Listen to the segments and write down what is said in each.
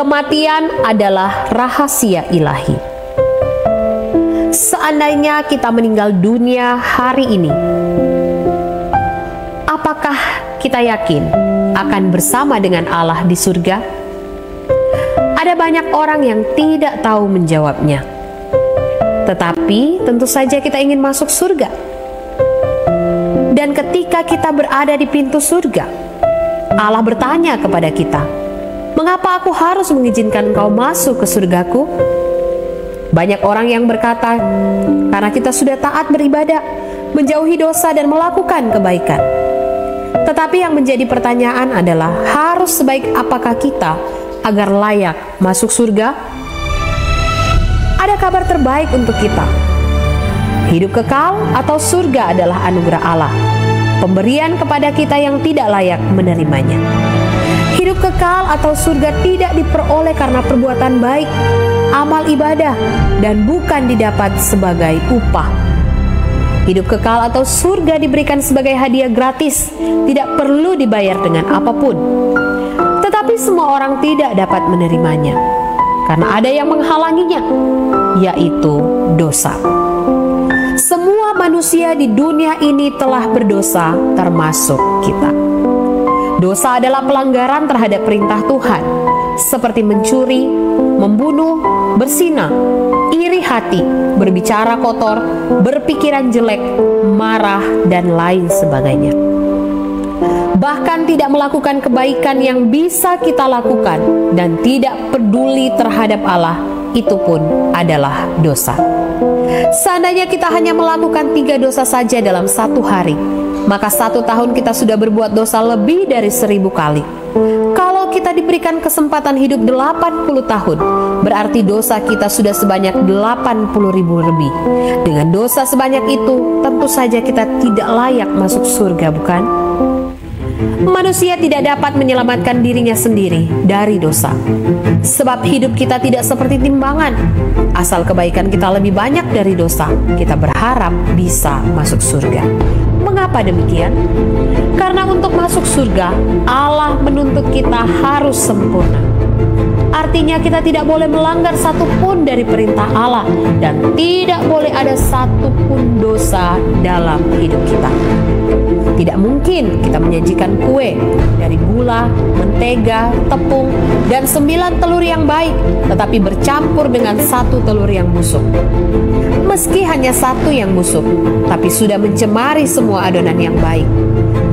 Kematian adalah rahasia ilahi. Seandainya kita meninggal dunia hari ini, apakah kita yakin akan bersama dengan Allah di surga? Ada banyak orang yang tidak tahu menjawabnya. Tetapi tentu saja kita ingin masuk surga. Dan ketika kita berada di pintu surga, Allah bertanya kepada kita, "Mengapa aku harus mengizinkan engkau masuk ke surgaku?" Banyak orang yang berkata, "Karena kita sudah taat beribadah, menjauhi dosa dan melakukan kebaikan." Tetapi yang menjadi pertanyaan adalah, harus sebaik apakah kita agar layak masuk surga? Ada kabar terbaik untuk kita. Hidup kekal atau surga adalah anugerah Allah, pemberian kepada kita yang tidak layak menerimanya. Hidup kekal atau surga tidak diperoleh karena perbuatan baik, amal ibadah, dan bukan didapat sebagai upah. Hidup kekal atau surga diberikan sebagai hadiah gratis, tidak perlu dibayar dengan apapun. Tetapi semua orang tidak dapat menerimanya, karena ada yang menghalanginya, yaitu dosa. Semua manusia di dunia ini telah berdosa, termasuk kita. Dosa adalah pelanggaran terhadap perintah Tuhan, seperti mencuri, membunuh, berzina, iri hati, berbicara kotor, berpikiran jelek, marah, dan lain sebagainya. Bahkan tidak melakukan kebaikan yang bisa kita lakukan dan tidak peduli terhadap Allah, itu pun adalah dosa. Seandainya kita hanya melakukan 3 dosa saja dalam 1 hari, maka 1 tahun kita sudah berbuat dosa lebih dari 1000 kali. Kalau kita diberikan kesempatan hidup 80 tahun, berarti dosa kita sudah sebanyak 80.000 lebih. Dengan dosa sebanyak itu, tentu saja kita tidak layak masuk surga, bukan? Manusia tidak dapat menyelamatkan dirinya sendiri dari dosa. Sebab hidup kita tidak seperti timbangan. Asal kebaikan kita lebih banyak dari dosa, kita berharap bisa masuk surga. Mengapa demikian? Karena untuk masuk surga, Allah menuntut kita harus sempurna. Artinya kita tidak boleh melanggar satupun dari perintah Allah, dan tidak boleh ada satupun dosa dalam hidup kita. Tidak mungkin kita menyajikan kue dari gula, mentega, tepung, dan 9 telur yang baik, tetapi bercampur dengan 1 telur yang busuk. Meski hanya 1 yang busuk, tapi sudah mencemari semua adonan yang baik.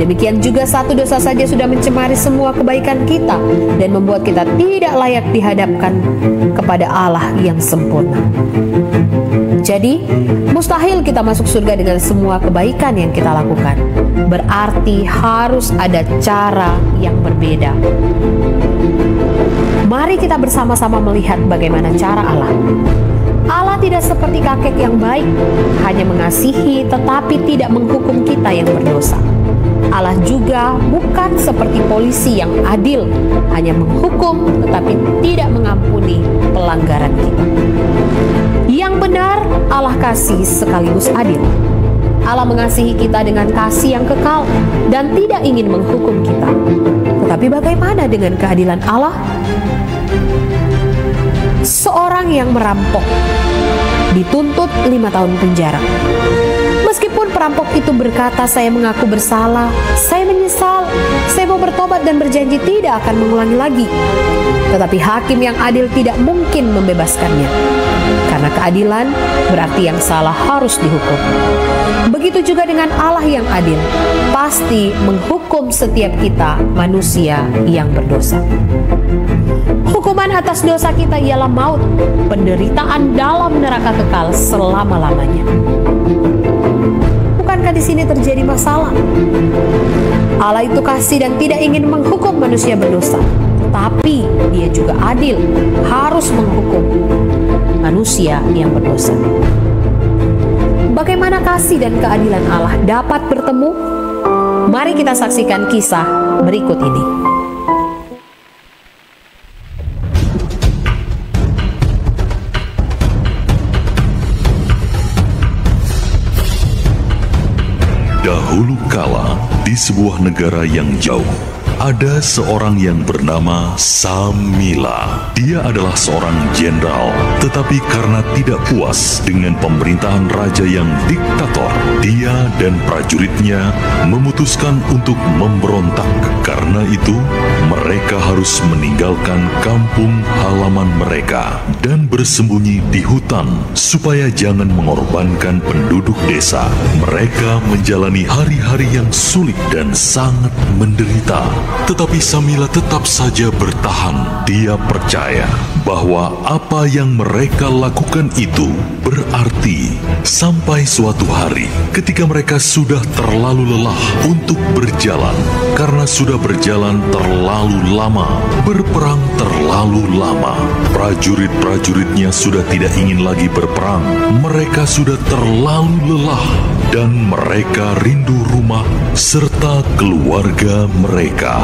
Demikian juga 1 dosa saja sudah mencemari semua kebaikan kita dan membuat kita tidak layak dihadapkan kepada Allah yang sempurna. Jadi, mustahil kita masuk surga dengan semua kebaikan yang kita lakukan. Berarti harus ada cara yang berbeda. Mari kita bersama-sama melihat bagaimana cara Allah. Allah tidak seperti kakek yang baik, hanya mengasihi tetapi tidak menghukum kita yang berdosa. Allah juga bukan seperti polisi yang adil, hanya menghukum tetapi tidak mengampuni pelanggaran kita. Yang benar, Allah kasih sekaligus adil. Allah mengasihi kita dengan kasih yang kekal dan tidak ingin menghukum kita. Tetapi bagaimana dengan keadilan Allah? Seorang yang merampok dituntut 5 tahun penjara. Meskipun perampok itu berkata, "Saya mengaku bersalah, saya menyesal, saya mau bertobat dan berjanji tidak akan mengulangi lagi." Tetapi hakim yang adil tidak mungkin membebaskannya. Karena keadilan berarti yang salah harus dihukum. Begitu juga dengan Allah yang adil, pasti menghukum setiap kita manusia yang berdosa. Hukuman atas dosa kita ialah maut, penderitaan dalam neraka kekal selama-lamanya. Bukankah di sini terjadi masalah? Allah itu kasih dan tidak ingin menghukum manusia berdosa, tapi Dia juga adil, harus menghukum manusia yang berdosa. Bagaimana kasih dan keadilan Allah dapat bertemu? Mari kita saksikan kisah berikut ini. Dahulu kala, di sebuah negara yang jauh, ada seorang yang bernama Samila. Dia adalah seorang jenderal, tetapi karena tidak puas dengan pemerintahan raja yang diktator, dia dan prajuritnya memutuskan untuk memberontak. Karena itu, mereka harus meninggalkan kampung halaman mereka dan bersembunyi di hutan supaya jangan mengorbankan penduduk desa. Mereka menjalani hari-hari yang sulit dan sangat menderita. Tetapi Samila tetap saja bertahan. Dia percaya bahwa apa yang mereka lakukan itu berarti. Sampai suatu hari ketika mereka sudah terlalu lelah untuk berjalan, karena sudah berjalan terlalu lama, berperang terlalu lama, prajurit-prajuritnya sudah tidak ingin lagi berperang. Mereka sudah terlalu lelah dan mereka rindu rumah serta keluarga mereka.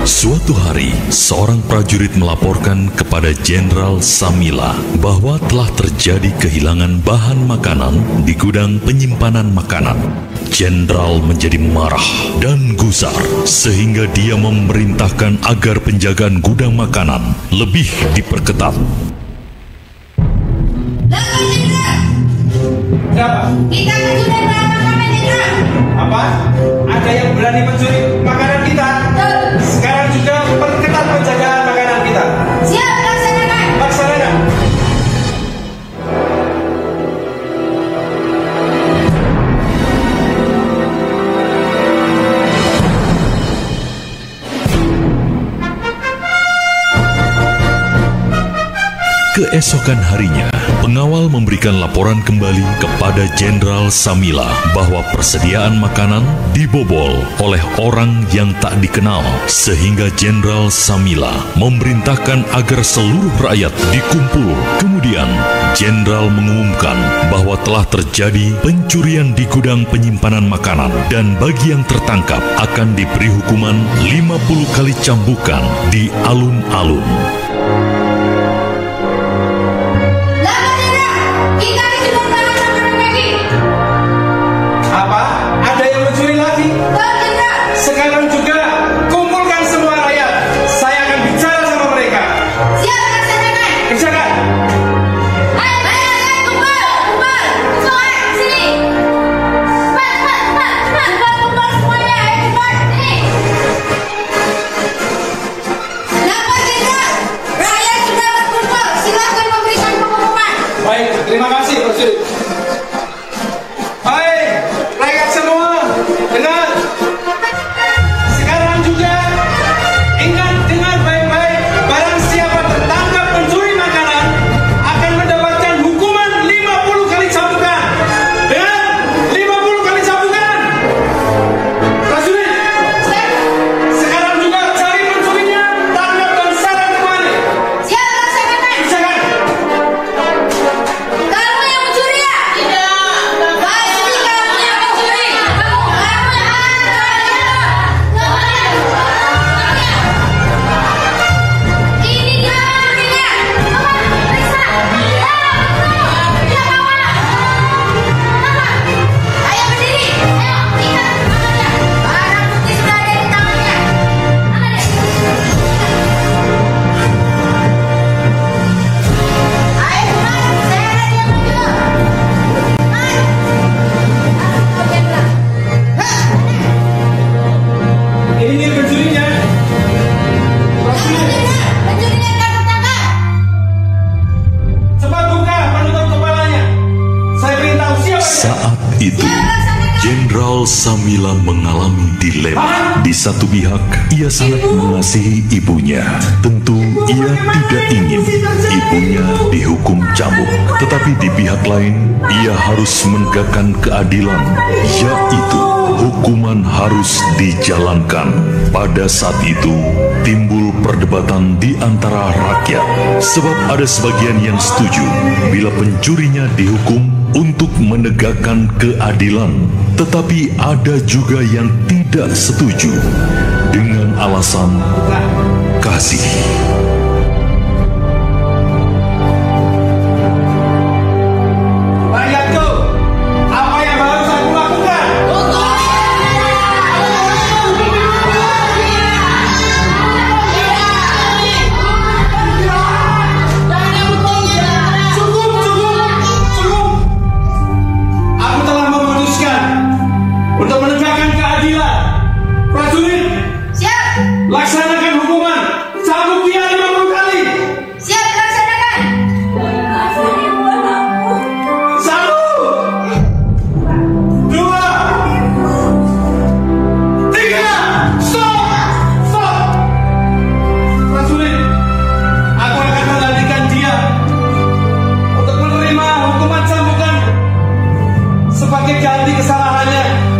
Suatu hari, seorang prajurit melaporkan kepada Jenderal Samila bahwa telah terjadi kehilangan bahan makanan di gudang penyimpanan makanan. Jenderal menjadi marah dan gusar sehingga dia memerintahkan agar penjagaan gudang makanan lebih diperketat. Kenapa? Kita mencuri bahan makanan, Jenderal. Apa? Ada yang berani mencuri makanan kita? Sekarang juga perketat penjagaan makanan kita. Siap, laksanakan. Laksanakan. Keesokan harinya, pengawal memberikan laporan kembali kepada Jenderal Samila bahwa persediaan makanan dibobol oleh orang yang tak dikenal, sehingga Jenderal Samila memerintahkan agar seluruh rakyat dikumpul. Kemudian, Jenderal mengumumkan bahwa telah terjadi pencurian di gudang penyimpanan makanan dan bagi yang tertangkap akan diberi hukuman 50 kali cambukan di alun-alun. Apa? Ada yang mencuri lagi? Sekarang juga kumpulkan semua rakyat. Saya akan bicara sama mereka. Siap, laksanakan. Kerjakan. Ayo, kumpul. Semua sini. Cepat. Kumpul semuanya. Ayo, cepat. Sini. Lapor, Jenderal. Rakyat sudah berkumpul. Silakan memberikan pengumuman. Baik, terima kasih, prajurit. Hai, rakyat semua, dengar. Sekarang juga ingat, dengar baik-baik. Barang siapa tertangkap mencuri makanan akan mendapatkan hukuman 50 kali cambukan. Dengar, 50 kali cambukan. Prajurit, sekarang juga cari pencurinya, tangkap dan sarang kembali. Siap, laksanakan. Kerjakan. Kamu yang mencuri ya? Tidak. Pasti kamu yang mencuri. Ini dia pencurinya. Periksa. Dia bawa. Ayo berdiri. Ayo, ikat tangannya. Barang bukti sudah ada di tangannya. Ayo, Mas. Saya yang maju. Ini pencurinya. Cepat buka penutup kepalanya. Saya beritahu siapa dia. Saat itu, Jenderal Jenderal Samila mengalami dilema. Di satu pihak, ia sangat mengasihi ibunya. Tentu ia tidak ingin ibunya dihukum cambuk. Tetapi di pihak lain, ia harus menegakkan keadilan, yaitu hukuman harus dijalankan. Pada saat itu, timbul perdebatan di antara rakyat. Sebab ada sebagian yang setuju bila pencurinya dihukum untuk menegakkan keadilan. Tetapi ada juga yang tidak setuju dengan alasan kasih. Laksanakan hukuman cambuk dia 50 kali. Siap, laksanakan. 1, 2, 3. Stop. Prajurit, aku akan menggantikan dia untuk menerima hukuman cambukan sebagai ganti kesalahannya.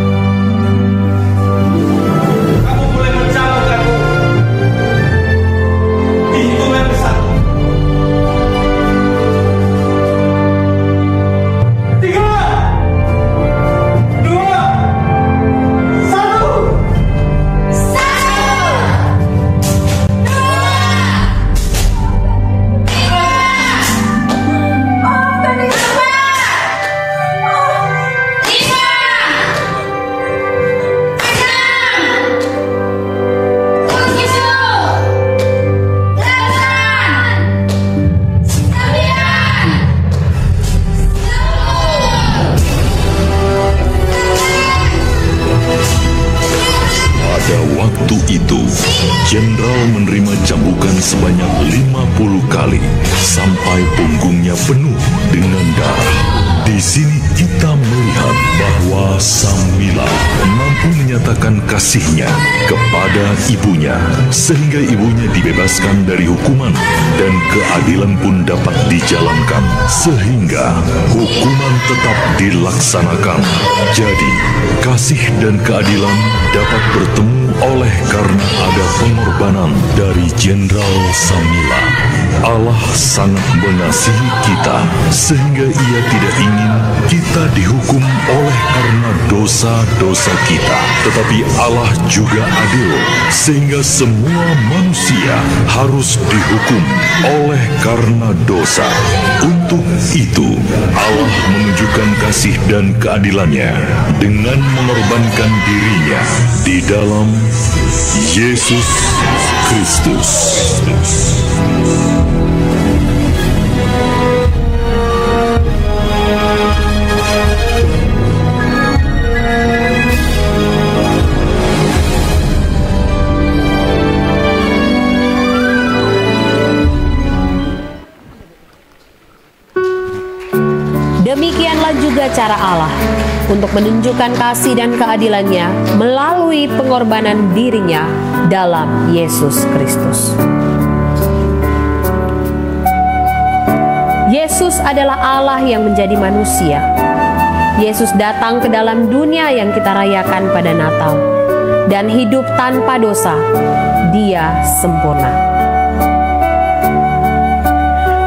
Jenderal menerima cambukan sebanyak 50 kali sampai punggungnya penuh dengan darah. Di sini kita melihat bahwa Samila mampu menyatakan kasihnya kepada ibunya sehingga ibunya dibebaskan dari hukuman dan keadilan pun dapat dijalankan sehingga hukuman tetap dilaksanakan. Jadi, kasih dan keadilan dapat bertemu oleh karena ada pengorbanan dari Jenderal Samila. Allah sangat mengasihi kita sehingga ia tidak ingin kita dihukum oleh karena dosa-dosa kita. Tetapi Allah juga adil sehingga semua manusia harus dihukum oleh karena dosa. Untuk itu Allah menunjukkan kasih dan keadilannya dengan mengorbankan dirinya di dalam Yesus Kristus. Demikianlah juga cara Allah untuk menunjukkan kasih dan keadilannya melalui pengorbanan dirinya dalam Yesus Kristus. Yesus adalah Allah yang menjadi manusia. Yesus datang ke dalam dunia yang kita rayakan pada Natal dan hidup tanpa dosa. Dia sempurna.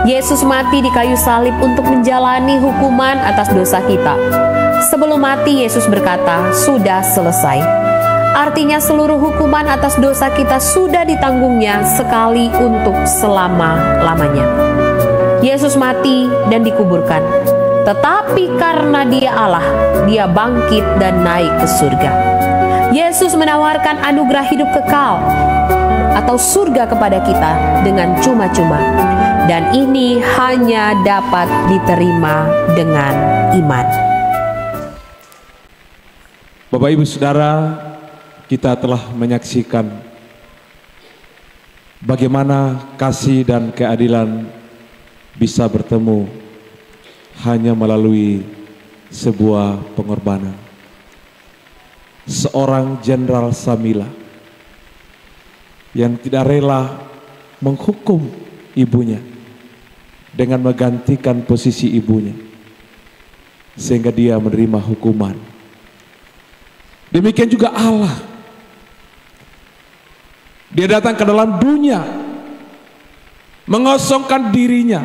Yesus mati di kayu salib untuk menjalani hukuman atas dosa kita. Sebelum mati, Yesus berkata, "Sudah selesai." Artinya seluruh hukuman atas dosa kita sudah ditanggungnya sekali untuk selama-lamanya. Yesus mati dan dikuburkan. Tetapi karena Dia Allah, Dia bangkit dan naik ke surga. Yesus menawarkan anugerah hidup kekal atau surga kepada kita dengan cuma-cuma. Dan ini hanya dapat diterima dengan iman. Bapak Ibu Saudara, kita telah menyaksikan bagaimana kasih dan keadilan bisa bertemu hanya melalui sebuah pengorbanan. seorang Jenderal Samila yang tidak rela menghukum ibunya dengan menggantikan posisi ibunya, sehingga dia menerima hukuman. Demikian juga Allah, dia datang ke dalam dunia, mengosongkan dirinya,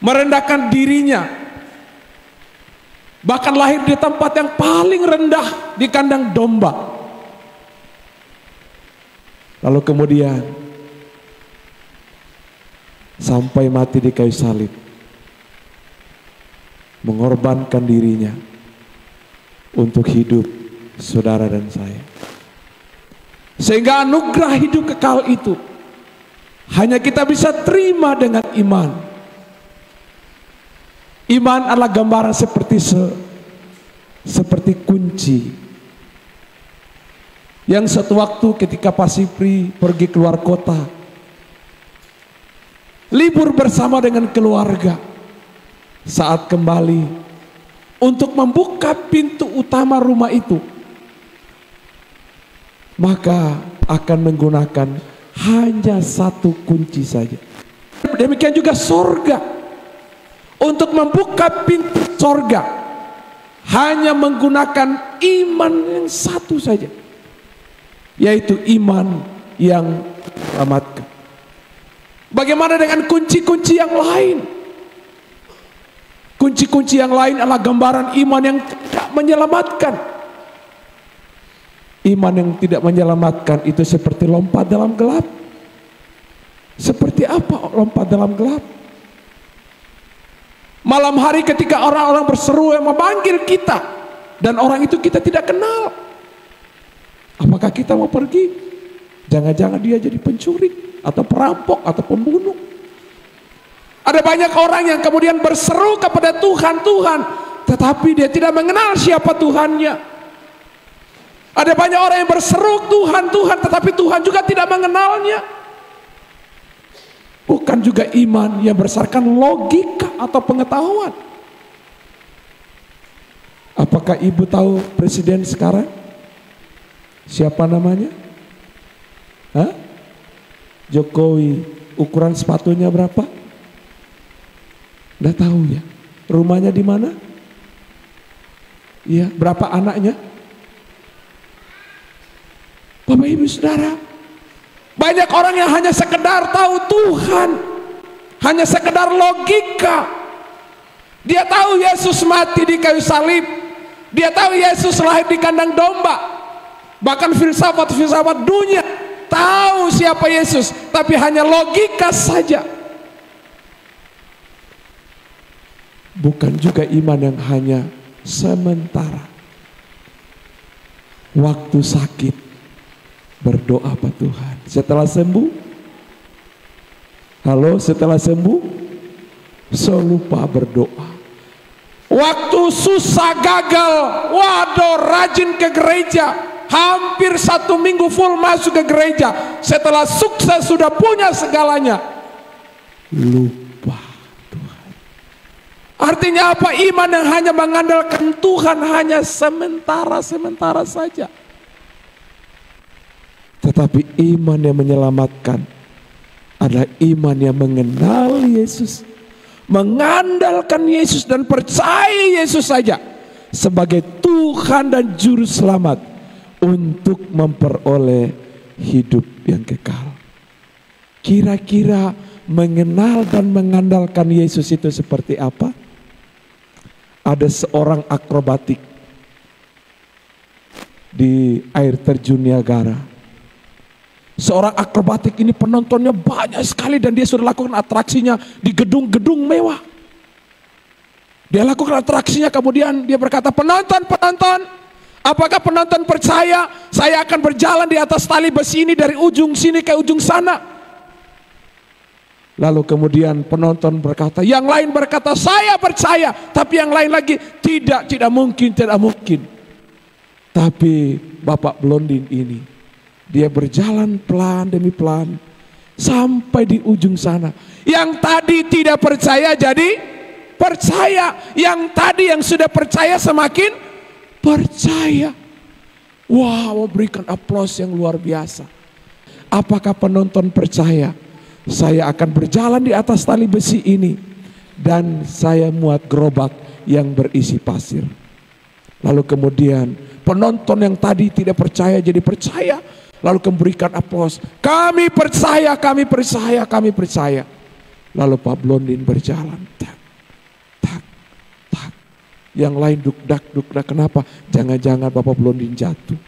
merendahkan dirinya, bahkan lahir di tempat yang paling rendah, di kandang domba. Lalu kemudian sampai mati di kayu salib, mengorbankan dirinya untuk hidup saudara dan saya. Sehingga anugerah hidup kekal itu hanya kita bisa terima dengan iman. Iman adalah gambaran seperti kunci yang suatu waktu ketika Pak Sipri pergi keluar kota, libur bersama dengan keluarga, saat kembali untuk membuka pintu utama rumah itu, maka akan menggunakan hanya satu kunci saja. Demikian juga sorga, untuk membuka pintu sorga hanya menggunakan iman yang satu saja, yaitu iman yang menyelamatkan. Bagaimana dengan kunci-kunci yang lain? Kunci-kunci yang lain adalah gambaran iman yang tidak menyelamatkan. Iman yang tidak menyelamatkan itu seperti lompat dalam gelap. Seperti apa lompat dalam gelap? Malam hari ketika orang-orang berseru yang memanggil kita, dan orang itu kita tidak kenal, apakah kita mau pergi? Jangan-jangan dia jadi pencuri atau perampok atau pembunuh. Ada banyak orang yang kemudian berseru kepada Tuhan, Tuhan, tetapi dia tidak mengenal siapa Tuhannya. Ada banyak orang yang berseru Tuhan, Tuhan, tetapi Tuhan juga tidak mengenalnya. Bukan juga iman yang berdasarkan logika atau pengetahuan. Apakah ibu tahu presiden sekarang? Siapa namanya? Hah? Jokowi. Ukuran sepatunya berapa? Nggak tahu ya. Rumahnya di mana? Iya. Berapa anaknya? Bapak Ibu Saudara, banyak orang yang hanya sekedar tahu Tuhan, hanya sekedar logika. Dia tahu Yesus mati di kayu salib, dia tahu Yesus lahir di kandang domba. Bahkan filsafat-filsafat dunia tahu siapa Yesus, tapi hanya logika saja. Bukan juga iman yang hanya sementara. Waktu sakit berdoa Pak Tuhan, setelah sembuh, halo, setelah sembuh lupa berdoa. Waktu susah gagal, waduh, rajin ke gereja, hampir 1 minggu full masuk ke gereja. Setelah sukses sudah punya segalanya, lupa Tuhan. Artinya apa? Iman yang hanya mengandalkan Tuhan hanya sementara saja. Tetapi iman yang menyelamatkan adalah iman yang mengenal Yesus, mengandalkan Yesus dan percaya Yesus saja sebagai Tuhan dan Juru Selamat untuk memperoleh hidup yang kekal. Kira-kira mengenal dan mengandalkan Yesus itu seperti apa? Ada seorang akrobatik di air terjun Niagara. Seorang akrobatik ini penontonnya banyak sekali dan dia sudah lakukan atraksinya di gedung-gedung mewah. Dia lakukan atraksinya, kemudian dia berkata, penonton, apakah penonton percaya saya akan berjalan di atas tali besi ini dari ujung sini ke ujung sana? Lalu kemudian penonton berkata, yang lain berkata saya percaya, tapi yang lain lagi tidak mungkin. Tapi Bapak Blondin ini, dia berjalan pelan demi pelan sampai di ujung sana. Yang tadi tidak percaya jadi percaya. Yang tadi yang sudah percaya semakin percaya. Wah, memberikan aplaus yang luar biasa. Apakah penonton percaya? Saya akan berjalan di atas tali besi ini dan saya muat gerobak yang berisi pasir. Lalu kemudian penonton yang tadi tidak percaya jadi percaya. Lalu memberikan aplaus. Kami percaya, kami percaya, kami percaya. Lalu Pak Blondin berjalan. Tak, tak, tak. Yang lain duk-dak. Kenapa? Jangan-jangan Bapak Blondin jatuh.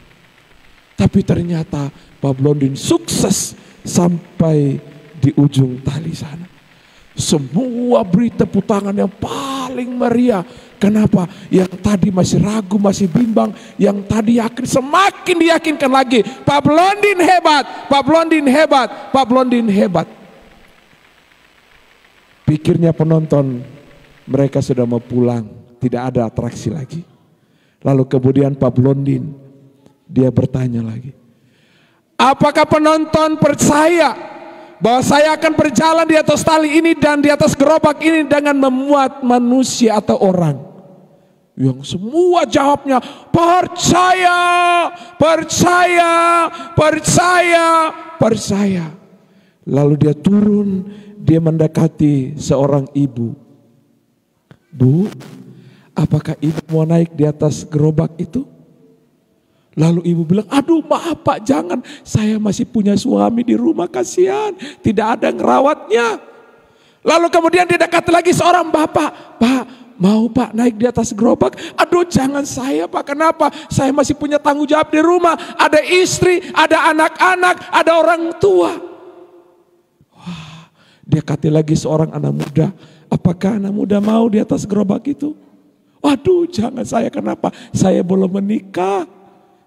Tapi ternyata Pak Blondin sukses sampai di ujung tali sana. Semua beri tepuk tangan yang paling meriah. Kenapa? Yang tadi masih ragu, masih bimbang. Yang tadi yakin, semakin diyakinkan lagi. Pak Blondin hebat, Pak Blondin hebat, Pak Blondin hebat. Pikirnya penonton, mereka sudah mau pulang. Tidak ada atraksi lagi. Lalu kemudian Pak Blondin, dia bertanya lagi. Apakah penonton percaya bahwa saya akan berjalan di atas tali ini dan di atas gerobak ini dengan memuat manusia atau orang? Yang semua jawabnya percaya, percaya, percaya, percaya. Lalu dia turun, dia mendekati seorang ibu. Bu, apakah ibu mau naik di atas gerobak itu? Lalu ibu bilang, aduh maaf Pak, jangan, saya masih punya suami di rumah, kasihan, tidak ada ngerawatnya. Lalu kemudian dia dekat lagi seorang bapak, Pak, mau Pak naik di atas gerobak? Aduh jangan saya Pak, kenapa? Saya masih punya tanggung jawab di rumah, ada istri, ada anak-anak, ada orang tua. Wah, dia dekati lagi seorang anak muda, apakah anak muda mau di atas gerobak itu? Waduh jangan saya, kenapa? Saya belum menikah.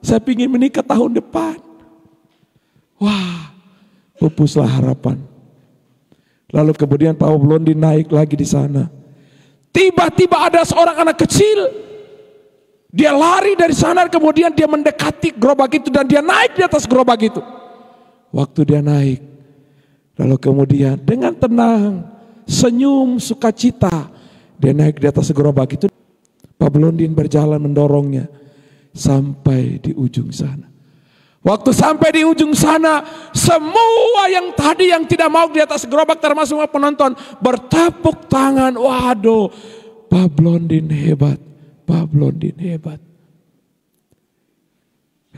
Saya ingin menikah tahun depan. Wah, pupuslah harapan. Lalu kemudian Pak Blondin naik lagi di sana. Tiba-tiba ada seorang anak kecil. Dia lari dari sana, kemudian dia mendekati gerobak itu dan dia naik di atas gerobak itu. Waktu dia naik, lalu kemudian dengan tenang, senyum, sukacita, dia naik di atas gerobak itu. Pak Blondin berjalan mendorongnya sampai di ujung sana. Waktu sampai di ujung sana, semua yang tadi yang tidak mau di atas gerobak termasuk penonton bertepuk tangan. Waduh, Pak Blondin hebat, Pak Blondin hebat.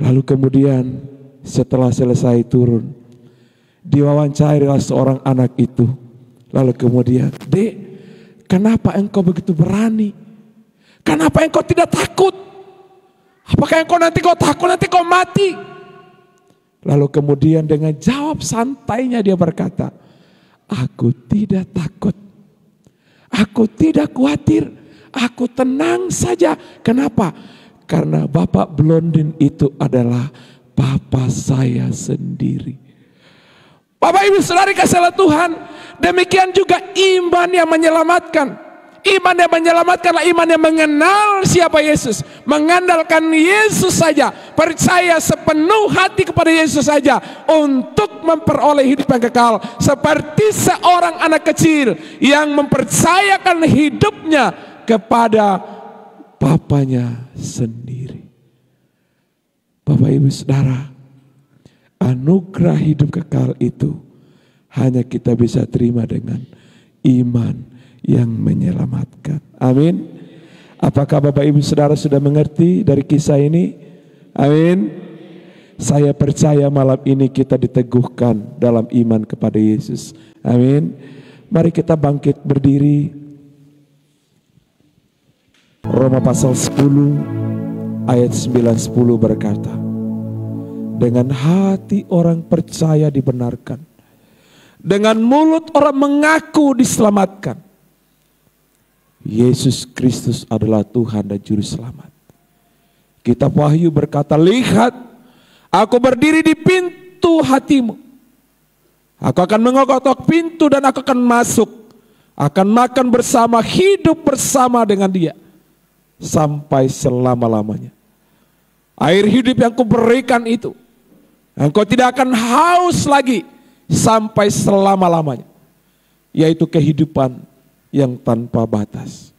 Lalu kemudian setelah selesai turun, diwawancarilah seorang anak itu. Lalu kemudian, Dek, kenapa engkau begitu berani? Kenapa engkau tidak takut? Apakah engkau nanti kau takut, nanti kau mati? Lalu kemudian dengan jawab santainya dia berkata, aku tidak takut, aku tidak khawatir, aku tenang saja. Kenapa? Karena Bapak Blondin itu adalah Papa saya sendiri. Bapak Ibu Saudara kasih Tuhan, demikian juga iman yang menyelamatkan. Iman yang menyelamatkanlah iman yang mengenal siapa Yesus, mengandalkan Yesus saja, percaya sepenuh hati kepada Yesus saja untuk memperoleh hidup yang kekal. Seperti seorang anak kecil yang mempercayakan hidupnya kepada papanya sendiri. Bapak Ibu Saudara, anugerah hidup kekal itu hanya kita bisa terima dengan iman yang menyelamatkan. Amin. Apakah Bapak Ibu Saudara sudah mengerti dari kisah ini? Amin. Saya percaya malam ini kita diteguhkan dalam iman kepada Yesus. Amin. Mari kita bangkit berdiri. Roma pasal 10 ayat 9-10 berkata, dengan hati orang percaya dibenarkan, dengan mulut orang mengaku diselamatkan. Yesus Kristus adalah Tuhan dan Juru Selamat. Kitab Wahyu berkata, lihat, aku berdiri di pintu hatimu. Aku akan mengetok pintu dan aku akan masuk. Akan makan bersama, hidup bersama dengan dia. Sampai selama-lamanya. Air hidup yang kuberikan itu, engkau tidak akan haus lagi sampai selama-lamanya. Yaitu kehidupan yang tanpa batas.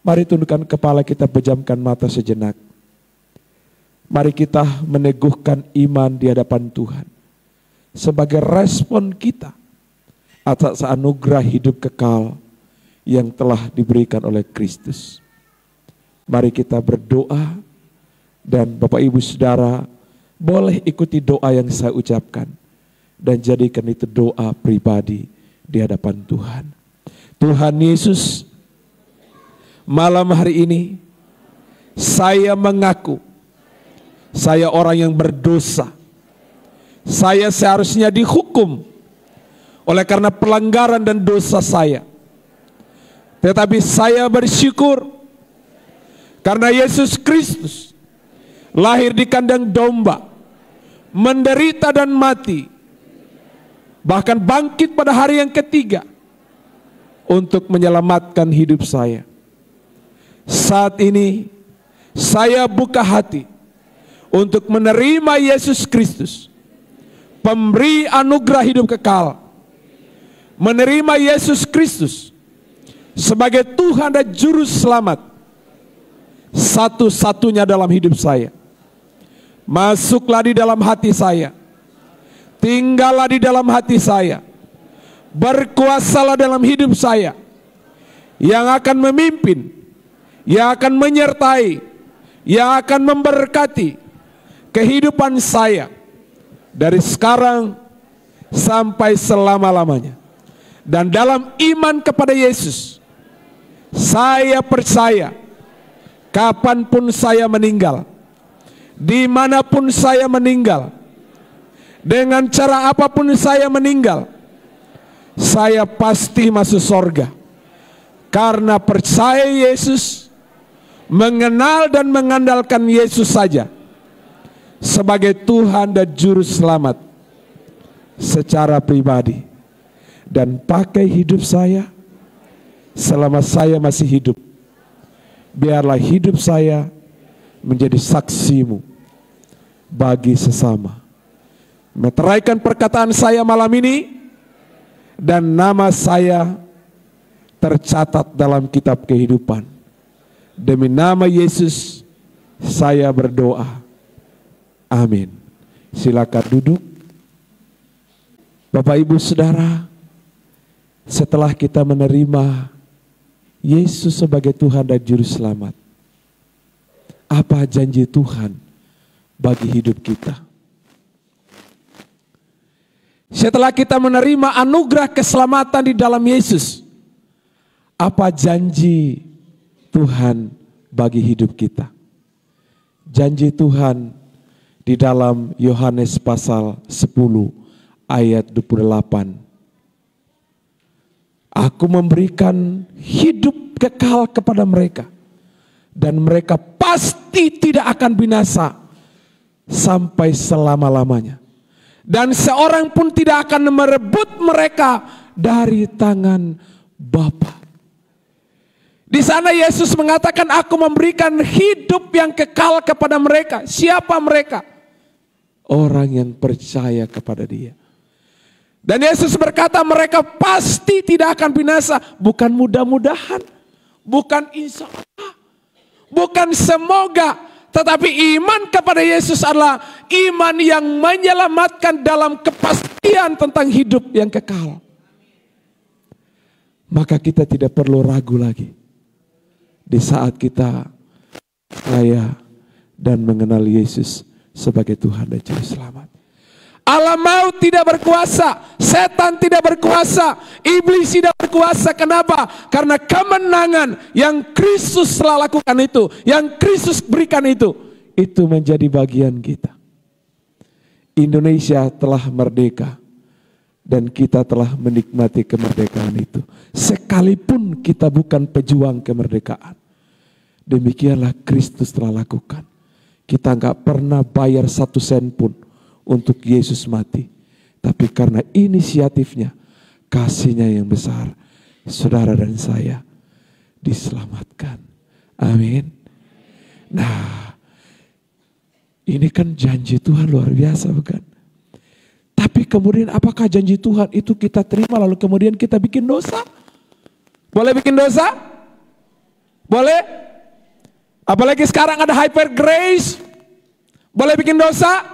Mari tundukkan kepala kita, pejamkan mata sejenak. Mari kita meneguhkan iman di hadapan Tuhan sebagai respon kita atas anugerah hidup kekal yang telah diberikan oleh Kristus. Mari kita berdoa, dan Bapak Ibu Saudara boleh ikuti doa yang saya ucapkan dan jadikan itu doa pribadi di hadapan Tuhan. Tuhan Yesus, malam hari ini saya mengaku saya orang yang berdosa. Saya seharusnya dihukum oleh karena pelanggaran dan dosa saya. Tetapi saya bersyukur karena Yesus Kristus lahir di kandang domba, menderita dan mati, bahkan bangkit pada hari yang ketiga untuk menyelamatkan hidup saya. Saat ini saya buka hati untuk menerima Yesus Kristus, pemberi anugerah hidup kekal, menerima Yesus Kristus sebagai Tuhan dan Juru Selamat satu-satunya dalam hidup saya. Masuklah di dalam hati saya, tinggallah di dalam hati saya, berkuasalah dalam hidup saya, yang akan memimpin, yang akan menyertai, yang akan memberkati kehidupan saya dari sekarang sampai selama-lamanya. Dan dalam iman kepada Yesus, saya percaya kapanpun saya meninggal, dimanapun saya meninggal, dengan cara apapun saya meninggal, saya pasti masuk surga. Karena percaya Yesus, mengenal dan mengandalkan Yesus saja sebagai Tuhan dan Juru Selamat secara pribadi, dan pakai hidup saya selama saya masih hidup. Biarlah hidup saya menjadi saksimu bagi sesama. Meteraikan perkataan saya malam ini, dan nama saya tercatat dalam kitab kehidupan. Demi nama Yesus saya berdoa. Amin. Silakan duduk. Bapak Ibu Saudara, setelah kita menerima Yesus sebagai Tuhan dan Juru Selamat, apa janji Tuhan bagi hidup kita? Setelah kita menerima anugerah keselamatan di dalam Yesus, apa janji Tuhan bagi hidup kita? Janji Tuhan di dalam Yohanes pasal 10 ayat 28. Aku memberikan hidup kekal kepada mereka, dan mereka pasti tidak akan binasa sampai selama-lamanya. Dan seorang pun tidak akan merebut mereka dari tangan Bapa. Di sana Yesus mengatakan, aku memberikan hidup yang kekal kepada mereka. Siapa mereka? Orang yang percaya kepada Dia. Dan Yesus berkata, mereka pasti tidak akan binasa. Bukan mudah-mudahan, bukan insya Allah, bukan semoga, tetapi iman kepada Yesus adalah iman yang menyelamatkan dalam kepastian tentang hidup yang kekal. Maka kita tidak perlu ragu lagi di saat kita percaya dan mengenal Yesus sebagai Tuhan dan Juru Selamat. Alam maut tidak berkuasa, setan tidak berkuasa, iblis tidak berkuasa. Kenapa? Karena kemenangan yang Kristus telah lakukan itu, yang Kristus berikan itu menjadi bagian kita. Indonesia telah merdeka dan kita telah menikmati kemerdekaan itu. Sekalipun kita bukan pejuang kemerdekaan, demikianlah Kristus telah lakukan. Kita nggak pernah bayar 1 sen pun untuk Yesus mati. Tapi karena inisiatifnya, kasihnya yang besar, saudara dan saya diselamatkan. Amin. Nah, ini kan janji Tuhan luar biasa, bukan? Tapi kemudian apakah janji Tuhan itu kita terima lalu kemudian kita bikin dosa? Boleh bikin dosa? Boleh? Apalagi sekarang ada hyper grace. Boleh bikin dosa?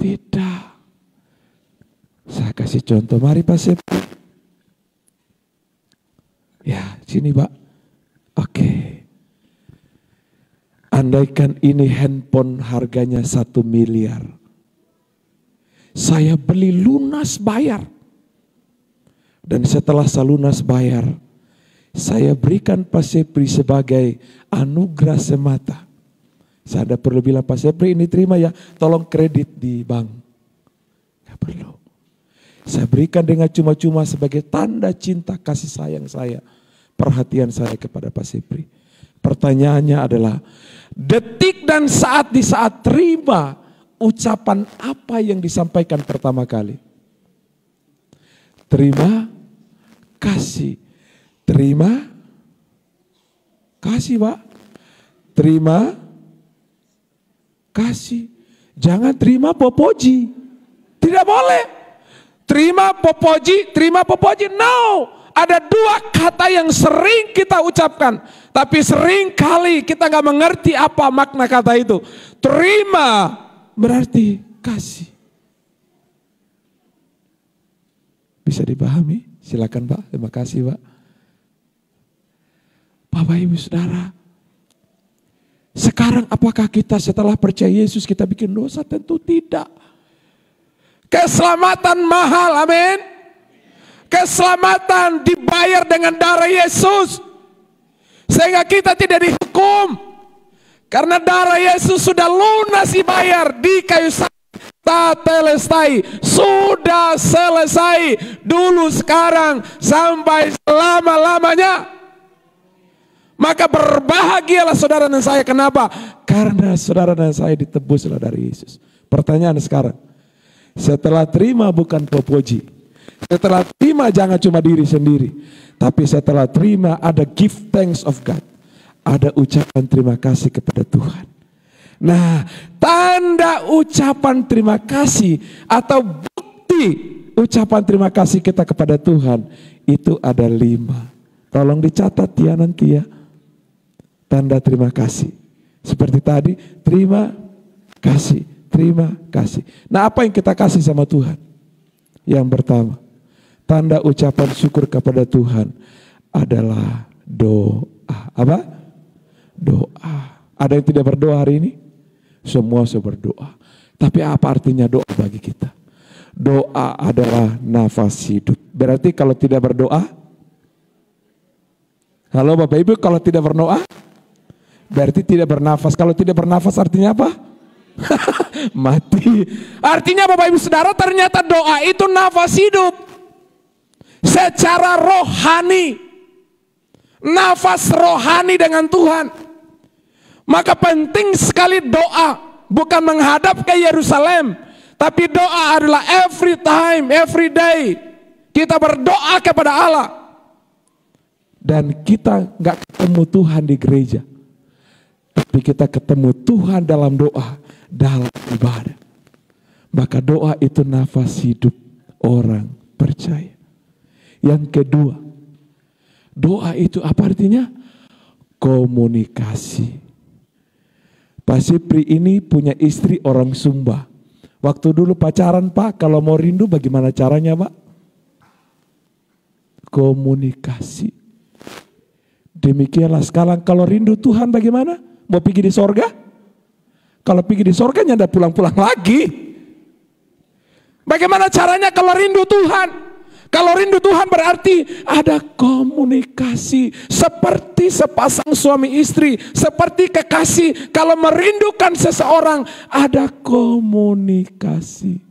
Tidak. Saya kasih contoh, mari Pak Sepri. Ya, sini Pak. Oke. Andaikan ini handphone harganya 1 miliar. Saya beli lunas bayar. Dan setelah saya lunas bayar, saya berikan Pak Sepri sebagai anugerah semata. Saya tidak perlu bilang, Pak Sepri ini terima ya, tolong kredit di bank. Gak perlu. Saya berikan dengan cuma-cuma sebagai tanda cinta kasih sayang saya, perhatian saya kepada Pak Sepri. Pertanyaannya adalah, detik dan saat di saat terima ucapan apa yang disampaikan pertama kali? Terima kasih. Terima kasih Pak. Terima kasih. Jangan terima popoji. Tidak boleh. Terima popoji. No. Ada 2 kata yang sering kita ucapkan. Tapi sering kali kita gak mengerti apa makna kata itu. Terima berarti kasih. Bisa dipahami? Silakan Pak. Terima kasih Pak. Bapak Ibu Saudara. Sekarang apakah kita setelah percaya Yesus kita bikin dosa? Tentu tidak. Keselamatan mahal, amin. Keselamatan dibayar dengan darah Yesus. Sehingga kita tidak dihukum. Karena darah Yesus sudah lunas dibayar di kayu salib. Tatelestai, sudah selesai. Dulu, sekarang, sampai selama-lamanya. Maka berbahagialah saudara dan saya. Kenapa? Karena saudara dan saya ditebus oleh darah Yesus. Pertanyaan sekarang, setelah terima bukan popoji. Setelah terima jangan cuma diri sendiri. Tapi setelah terima ada give thanks of God. Ada ucapan terima kasih kepada Tuhan. Nah, tanda ucapan terima kasih atau bukti ucapan terima kasih kita kepada Tuhan itu ada 5. Tolong dicatat ya nanti ya. Tanda terima kasih. Seperti tadi, terima kasih, terima kasih. Nah, apa yang kita kasih sama Tuhan? Yang pertama, tanda ucapan syukur kepada Tuhan adalah doa. Apa? Doa. Ada yang tidak berdoa hari ini? Semua berdoa. Tapi apa artinya doa bagi kita? Doa adalah nafas hidup. Berarti kalau tidak berdoa, halo Bapak Ibu, kalau tidak berdoa, berarti tidak bernafas. Kalau tidak bernafas artinya apa? Mati. Artinya Bapak Ibu Saudara, ternyata doa itu nafas hidup. Secara rohani. Nafas rohani dengan Tuhan. Maka penting sekali doa. Bukan menghadap ke Yerusalem. Tapi doa adalah every time, every day. Kita berdoa kepada Allah. Dan kita gak ketemu Tuhan di gereja. Tapi kita ketemu Tuhan dalam doa. Dalam ibadah. Maka doa itu nafas hidup orang percaya. Yang kedua. Doa itu apa artinya? Komunikasi. Pak Sipri ini punya istri orang Sumba. Waktu dulu pacaran Pak, kalau mau rindu bagaimana caranya Pak? Komunikasi. Demikianlah sekarang kalau rindu Tuhan bagaimana? Mau pergi di sorga? Kalau pergi di sorga nyanda pulang-pulang lagi. Bagaimana caranya kalau rindu Tuhan? Kalau rindu Tuhan berarti ada komunikasi. Seperti sepasang suami istri. Seperti kekasih. Kalau merindukan seseorang ada komunikasi.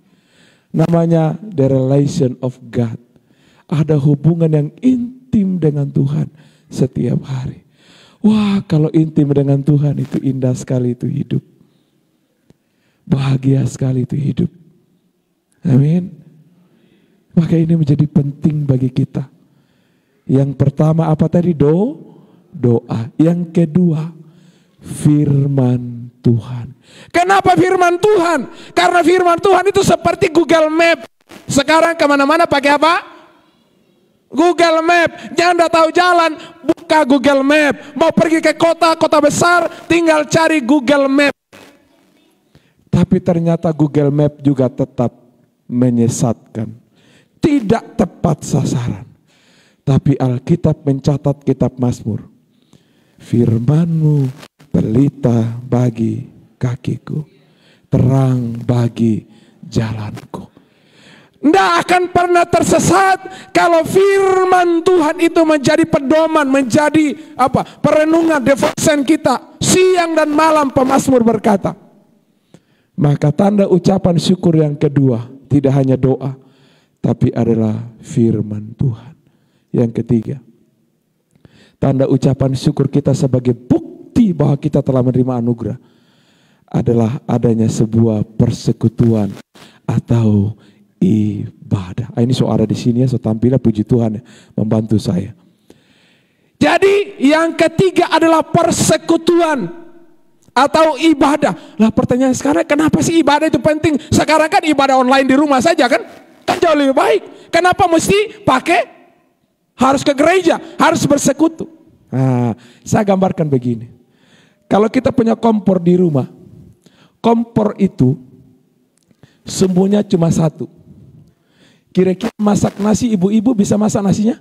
Namanya the relation of God. Ada hubungan yang intim dengan Tuhan setiap hari. Wah, kalau intim dengan Tuhan itu indah sekali itu hidup. Bahagia sekali itu hidup. Amin. Maka ini menjadi penting bagi kita. Yang pertama apa tadi? Doa. Yang kedua, firman Tuhan. Kenapa firman Tuhan? Karena firman Tuhan itu seperti Google Map. Sekarang kemana-mana pakai apa? Google Map. Jangan tahu jalan, buka Google Map. Mau pergi ke kota besar, tinggal cari Google Map. Tapi ternyata Google Map juga tetap menyesatkan. Tidak tepat sasaran. Tapi Alkitab mencatat kitab Mazmur. Firman-Mu pelita bagi kakiku, terang bagi jalanku. Tidak akan pernah tersesat kalau firman Tuhan itu menjadi pedoman, menjadi perenungan, devotion kita siang dan malam. Pemazmur berkata. Maka tanda ucapan syukur yang kedua tidak hanya doa, tapi adalah firman Tuhan. Yang ketiga, tanda ucapan syukur kita sebagai bukti bahwa kita telah menerima anugerah adalah adanya sebuah persekutuan atau ibadah. Ini ada di sini ya, tampillah puji Tuhan ya, membantu saya. Jadi yang ketiga adalah persekutuan atau ibadah. Lah pertanyaan sekarang, kenapa sih ibadah itu penting? Sekarang kan ibadah online di rumah saja kan? Kan jauh lebih baik. Kenapa mesti harus ke gereja, harus bersekutu? Nah, saya gambarkan begini. Kalau kita punya kompor di rumah, kompor itu sumbunya cuma satu. Kira-kira masak nasi, ibu-ibu bisa masak nasinya?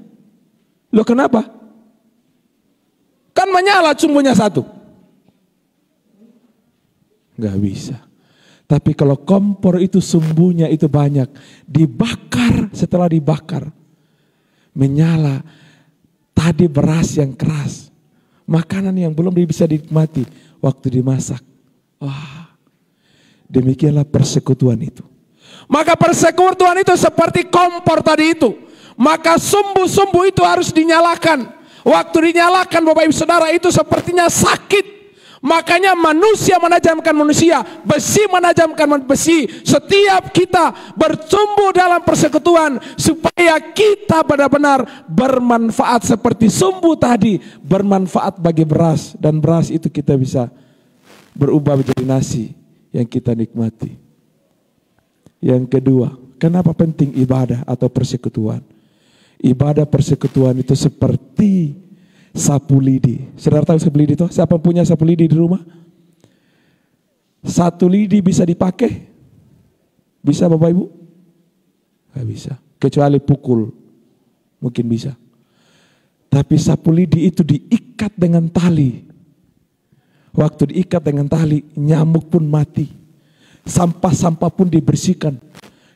Loh kenapa? Kan menyala sumbunya satu. Gak bisa. Tapi kalau kompor itu sumbunya itu banyak, dibakar, setelah dibakar menyala, tadi beras yang keras, makanan yang belum bisa dinikmati waktu dimasak. Wah, demikianlah persekutuan itu. Maka persekutuan itu seperti kompor tadi itu. Maka sumbu-sumbu itu harus dinyalakan. Waktu dinyalakan Bapak Ibu Saudara itu sepertinya sakit. Makanya manusia menajamkan manusia, besi menajamkan besi. Setiap kita bertumbuh dalam persekutuan supaya kita benar-benar bermanfaat seperti sumbu tadi, bermanfaat bagi beras, dan beras itu kita bisa berubah menjadi nasi yang kita nikmati. Yang kedua, kenapa penting ibadah atau persekutuan? Ibadah persekutuan itu seperti sapu lidi. Saudara tahu sapu lidi itu? Siapa punya sapu lidi di rumah? Satu lidi bisa dipakai? Bisa Bapak Ibu? Gak bisa. Kecuali pukul. Mungkin bisa. Tapi sapu lidi itu diikat dengan tali. Waktu diikat dengan tali, nyamuk pun mati. Sampah-sampah pun dibersihkan.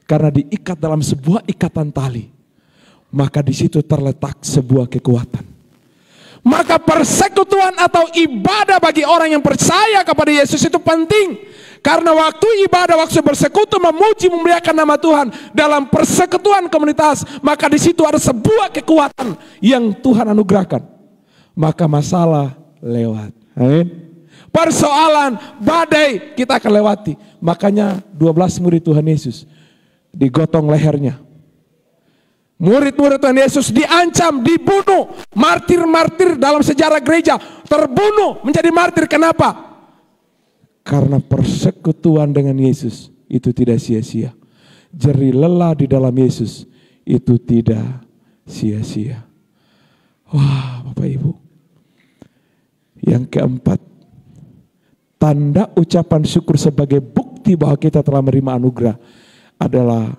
Karena diikat dalam sebuah ikatan tali. Maka di situ terletak sebuah kekuatan. Maka persekutuan atau ibadah bagi orang yang percaya kepada Yesus itu penting. Karena waktu ibadah, waktu bersekutu, memuji, memuliakan nama Tuhan dalam persekutuan komunitas, maka di situ ada sebuah kekuatan yang Tuhan anugerahkan. Maka masalah lewat. Amin. Persoalan, badai kita akan lewati. Makanya 12 murid Tuhan Yesus digotong lehernya. Murid-murid Tuhan Yesus diancam, dibunuh. Martir-martir dalam sejarah gereja terbunuh menjadi martir. Kenapa? Karena persekutuan dengan Yesus itu tidak sia-sia. Jerih lelah di dalam Yesus itu tidak sia-sia. Wah, Bapak Ibu. Yang keempat, tanda ucapan syukur sebagai bukti bahwa kita telah menerima anugerah adalah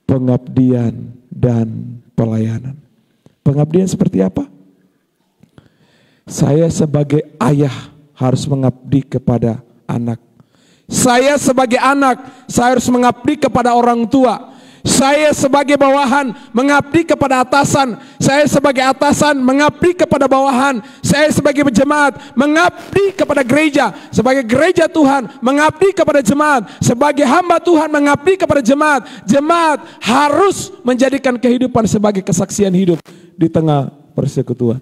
pengabdian dan pelayanan. Pengabdian seperti apa? Saya sebagai ayah harus mengabdi kepada anak. Saya sebagai anak, saya harus mengabdi kepada orang tua. Saya sebagai bawahan mengabdi kepada atasan. Saya sebagai atasan mengabdi kepada bawahan. Saya sebagai jemaat mengabdi kepada gereja. Sebagai gereja Tuhan mengabdi kepada jemaat. Sebagai hamba Tuhan mengabdi kepada jemaat. Jemaat harus menjadikan kehidupan sebagai kesaksian hidup di tengah persekutuan.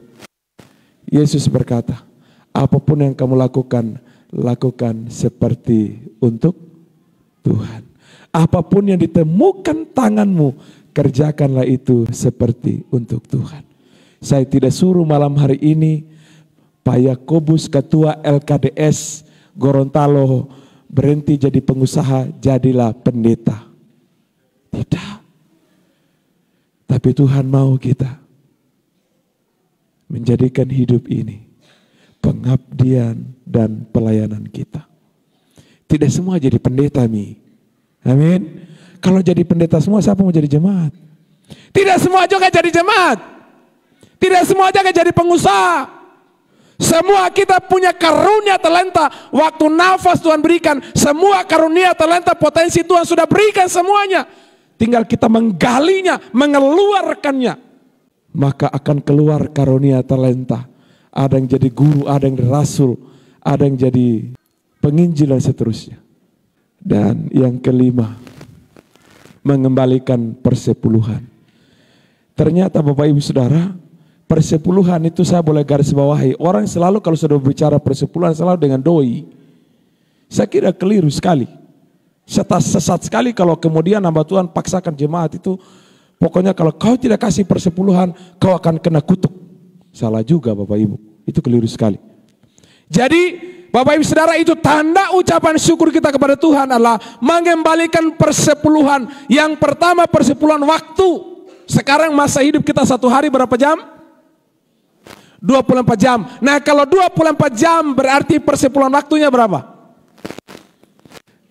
Yesus berkata, apapun yang kamu lakukan, lakukan seperti untuk Tuhan. Apapun yang ditemukan tanganmu, kerjakanlah itu seperti untuk Tuhan. Saya tidak suruh malam hari ini Pak Yakobus, ketua LKDS Gorontalo, berhenti jadi pengusaha, jadilah pendeta. Tidak. Tapi Tuhan mau kita menjadikan hidup ini pengabdian dan pelayanan kita. Tidak semua jadi pendeta, Mi. Amin. Kalau jadi pendeta semua, siapa mau jadi jemaat? Tidak semua juga jadi jemaat. Tidak semua juga jadi pengusaha. Semua kita punya karunia talenta. Waktu nafas Tuhan berikan, semua karunia talenta potensi Tuhan sudah berikan semuanya. Tinggal kita menggalinya, mengeluarkannya. Maka akan keluar karunia talenta. Ada yang jadi guru, ada yang jadi rasul, ada yang jadi penginjil dan seterusnya. Dan yang kelima, mengembalikan persepuluhan. Ternyata Bapak Ibu Saudara, persepuluhan itu saya boleh garis bawahi. Orang selalu kalau sudah berbicara persepuluhan selalu dengan doi. Saya kira keliru sekali. Sesat sekali kalau kemudian hamba Tuhan paksakan jemaat itu. Pokoknya kalau kau tidak kasih persepuluhan, kau akan kena kutuk. Salah juga Bapak Ibu. Itu keliru sekali. Jadi Bapak Ibu Saudara, itu tanda ucapan syukur kita kepada Tuhan adalah mengembalikan persepuluhan. Yang pertama persepuluhan waktu. Sekarang masa hidup kita satu hari berapa jam? 24 jam. Nah kalau 24 jam berarti persepuluhan waktunya berapa?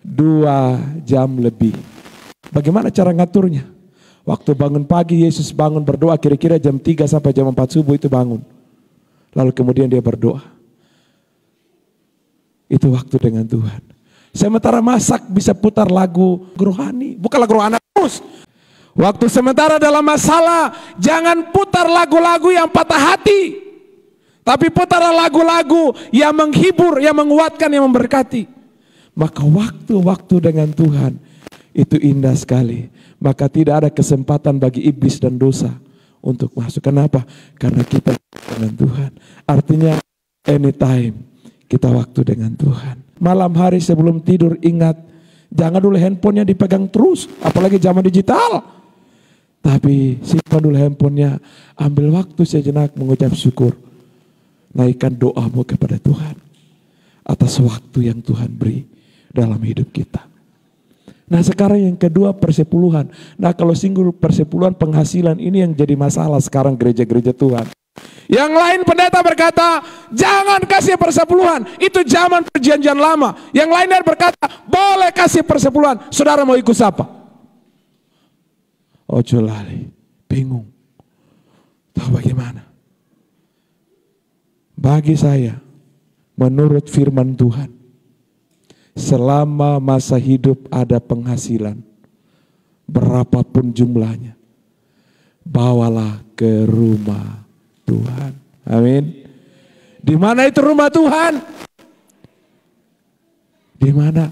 2 jam lebih. Bagaimana cara ngaturnya? Waktu bangun pagi Yesus bangun berdoa kira-kira jam 3 sampai jam 4 subuh itu bangun. Lalu kemudian dia berdoa. Itu waktu dengan Tuhan. Sementara masak bisa putar lagu rohani. Bukan lagu rohani terus. Waktu sementara dalam masalah, jangan putar lagu-lagu yang patah hati. Tapi putar lagu-lagu yang menghibur, yang menguatkan, yang memberkati. Maka waktu-waktu dengan Tuhan itu indah sekali. Maka tidak ada kesempatan bagi iblis dan dosa untuk masuk. Kenapa? Karena kita dengan Tuhan. Artinya anytime kita waktu dengan Tuhan. Malam hari sebelum tidur ingat, jangan dulu handphonenya dipegang terus, apalagi zaman digital. Tapi simpan dulu handphonenya, ambil waktu sejenak mengucap syukur. Naikkan doamu kepada Tuhan atas waktu yang Tuhan beri dalam hidup kita. Nah sekarang yang kedua persepuluhan. Nah kalau singgung persepuluhan penghasilan ini yang jadi masalah sekarang gereja-gereja Tuhan. Yang lain pendeta berkata, jangan kasih persepuluhan, itu zaman perjanjian lama. Yang lainnya berkata, boleh kasih persepuluhan. Saudara mau ikut siapa? Ojo lali, bingung. Tahu bagaimana? Bagi saya, menurut firman Tuhan, selama masa hidup ada penghasilan, berapapun jumlahnya, bawalah ke rumah Tuhan. Amin. Di mana itu rumah Tuhan? Di mana?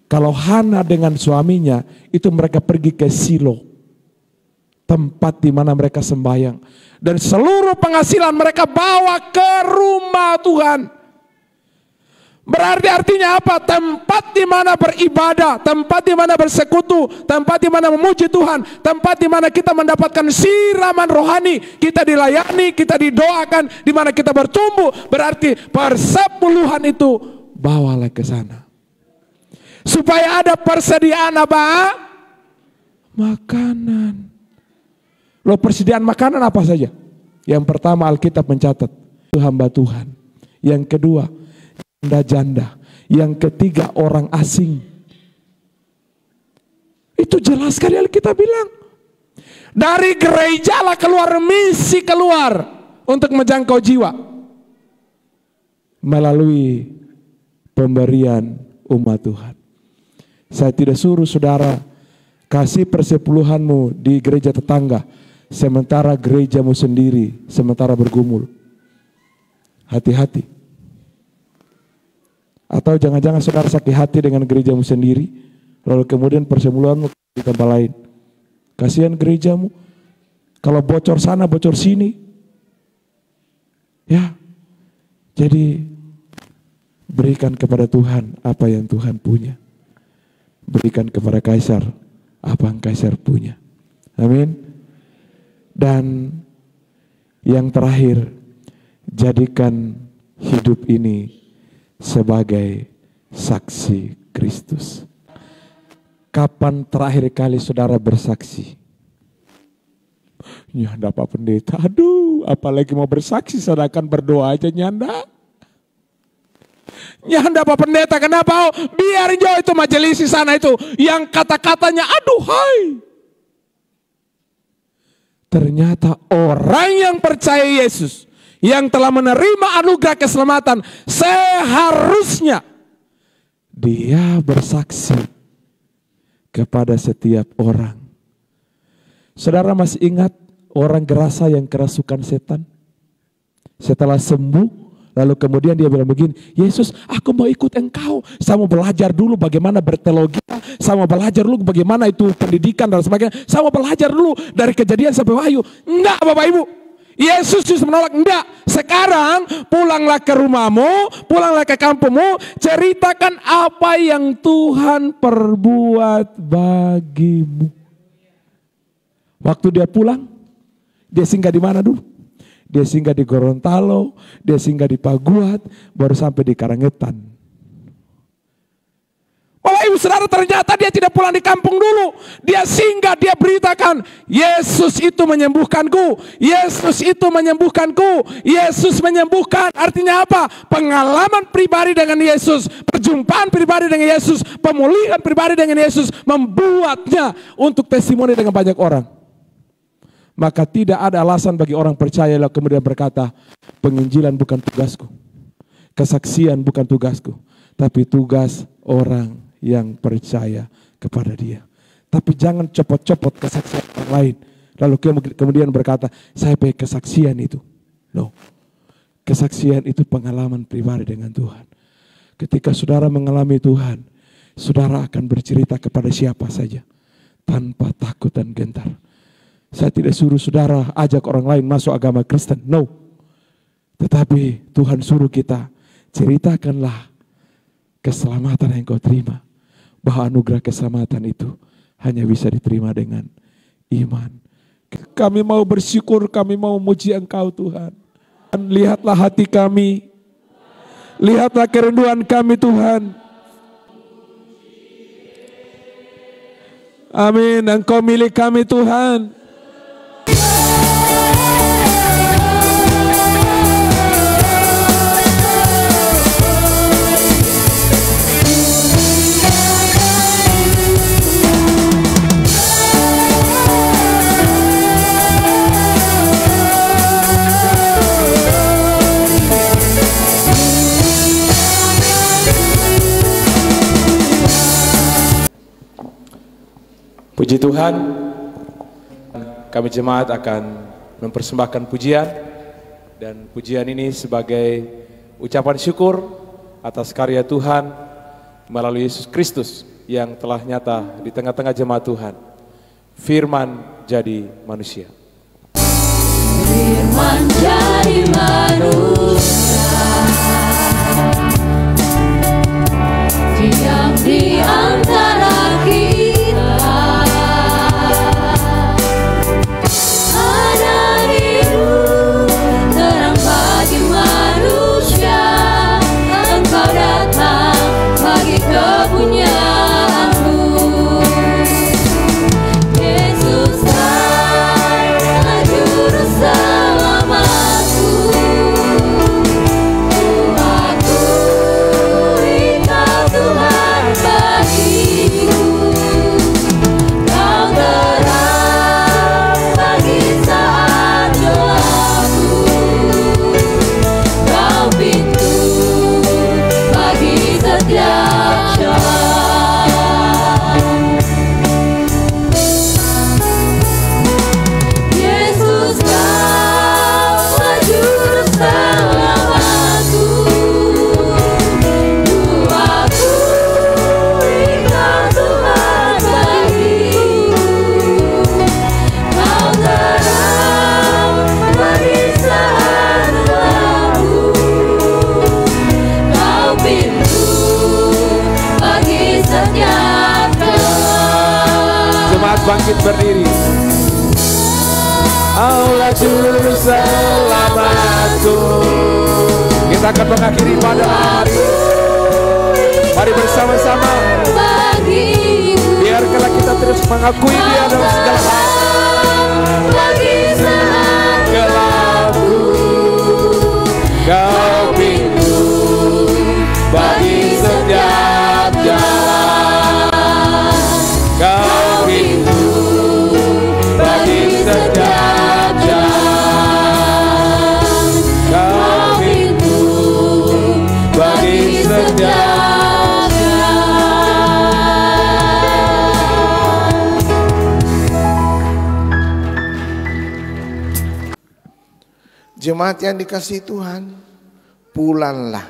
Kalau Hana dengan suaminya itu mereka pergi ke Silo, tempat di mana mereka sembahyang, dan seluruh penghasilan mereka bawa ke rumah Tuhan. Berarti artinya apa? Tempat di mana beribadah, tempat di mana bersekutu, tempat di mana memuji Tuhan, tempat di mana kita mendapatkan siraman rohani, kita dilayani, kita didoakan, di mana kita bertumbuh. Berarti persepuluhan itu bawalah ke sana. Supaya ada persediaan apa? Makanan. Loh, persediaan makanan apa saja? Yang pertama Alkitab mencatat, itu hamba Tuhan. Yang kedua, janda-janda. Yang ketiga orang asing. Itu jelas sekali Alkitab bilang. Dari gereja lah keluar misi keluar untuk menjangkau jiwa. Melalui pemberian umat Tuhan. Saya tidak suruh saudara kasih persepuluhanmu di gereja tetangga. Sementara gerejamu sendiri sementara bergumul. Hati-hati. Atau jangan-jangan saudara sakit hati dengan gerejamu sendiri, lalu kemudian persepuluhanmu di tempat lain. Kasihan gerejamu, kalau bocor sana bocor sini. Ya, jadi berikan kepada Tuhan apa yang Tuhan punya. Berikan kepada kaisar apa yang kaisar punya. Amin. Dan yang terakhir, jadikan hidup ini sebagai saksi Kristus. Kapan terakhir kali saudara bersaksi? Nyanda Pak Pendeta, aduh apalagi mau bersaksi, sedangkan berdoa aja nyanda. Ya hendak Pak Pendeta, kenapa? Biarin jauh itu majelis di sana itu yang kata-katanya aduhai. Ternyata orang yang percaya Yesus, yang telah menerima anugerah keselamatan, seharusnya dia bersaksi kepada setiap orang. Saudara masih ingat orang gerasa yang kerasukan setan? Setelah sembuh, lalu kemudian dia bilang begini, Yesus, aku mau ikut engkau. Saya mau belajar dulu bagaimana berteologi. Saya mau belajar dulu bagaimana itu pendidikan dan sebagainya. Saya mau belajar dulu dari Kejadian sampai Wahyu. Enggak Bapak Ibu. Yesus justru menolak. Enggak. Sekarang pulanglah ke rumahmu, pulanglah ke kampungmu. Ceritakan apa yang Tuhan perbuat bagimu. Waktu dia pulang, dia singgah di mana dulu? Dia singgah di Gorontalo, dia singgah di Paguat, baru sampai di Karangetan. Bapak Ibu Saudara, ternyata dia tidak pulang di kampung dulu. Dia singgah, dia beritakan, Yesus itu menyembuhkanku, Yesus itu menyembuhkanku, Yesus menyembuhkan. Artinya apa? Pengalaman pribadi dengan Yesus, perjumpaan pribadi dengan Yesus, pemulihan pribadi dengan Yesus, membuatnya untuk testimoni dengan banyak orang. Maka tidak ada alasan bagi orang percaya lalu kemudian berkata, penginjilan bukan tugasku, kesaksian bukan tugasku, tapi tugas orang yang percaya kepada dia. Tapi jangan copot-copot kesaksian orang lain, lalu kemudian berkata, saya pakai kesaksian itu. No, kesaksian itu pengalaman pribadi dengan Tuhan. Ketika saudara mengalami Tuhan, saudara akan bercerita kepada siapa saja, tanpa takut dan gentar. Saya tidak suruh saudara ajak orang lain masuk agama Kristen, no. Tetapi Tuhan suruh kita, ceritakanlah keselamatan yang kau terima. Bahwa anugerah keselamatan itu hanya bisa diterima dengan iman. Kami mau bersyukur, kami mau memuji Engkau Tuhan. Lihatlah hati kami, lihatlah kerinduan kami Tuhan. Amin, Engkau milik kami Tuhan. Puji Tuhan, kami jemaat akan mempersembahkan pujian, dan pujian ini sebagai ucapan syukur atas karya Tuhan melalui Yesus Kristus yang telah nyata di tengah-tengah jemaat Tuhan. Firman jadi manusia. Firman jadi manusia, diam di antara kita. Bangkit berdiri. Allah juru selamatku. Kita akan mengakhiri pada hari. Mari bersama-sama. Biarkanlah kita terus mengakui Dia dalam segala hal. Gelapku, Kau pintu bagi Jemaat yang dikasihi Tuhan, pulanglah,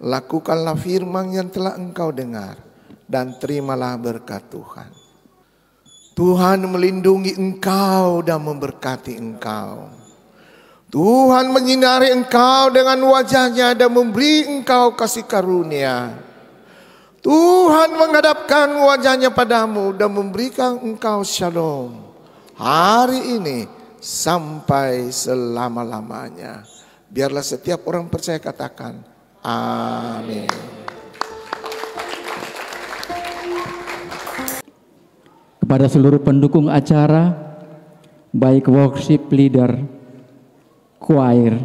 lakukanlah firman yang telah engkau dengar, dan terimalah berkat Tuhan. Tuhan melindungi engkau dan memberkati engkau. Tuhan menyinari engkau dengan wajahnya dan memberi engkau kasih karunia. Tuhan menghadapkan wajahnya padamu dan memberikan engkau shalom hari ini sampai selama-lamanya. Biarlah setiap orang percaya katakan amin. Kepada seluruh pendukung acara, baik worship leader, choir,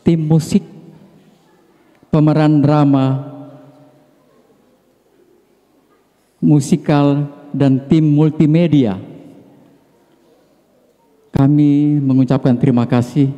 tim musik, pemeran drama, musikal, dan tim multimedia, kami mengucapkan terima kasih